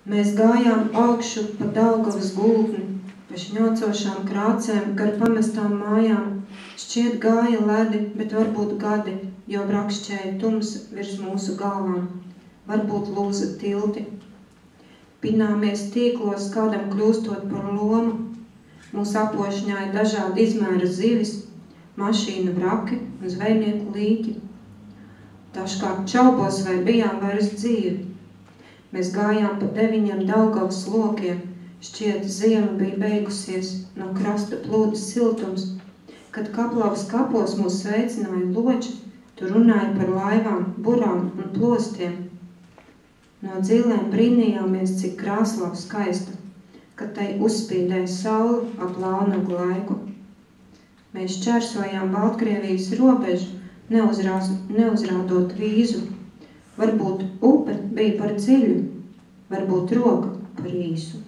Mēs gājām augšu pa Daugavas gultni, pa šņaucošām krācēm, gar pamestām mājām. Šķiet gāja ledi, bet varbūt gadi, jo brakšķēja tums virs mūsu galvām. Varbūt lūza tilti. Pināmies tīklos, kādam kļūstot par lomu. Mūs apošņāja dažādi izmēra zivis, mašīnu vraki un zvejnieku līķi. Dažkārt čaubos, vai bijām vairs dzīvi. Mēs gājām pa 9 Daugavas lokiem, šķiet ziema bija beigusies, no krasta plūda siltums. Kad Kaplavas kapos mūs sveicināja loči, tu runāja par laivām, burām un plostiem. No dzīlēm brīnījāmies, cik krāslava skaista, kad tai uzspīdēja saule ap launagu laiku. Mēs šķērsojām Baltkrievijas robežu, neuzrādot vīzu. Varbūt upe bija par dziļu, varbūt roka par īsu.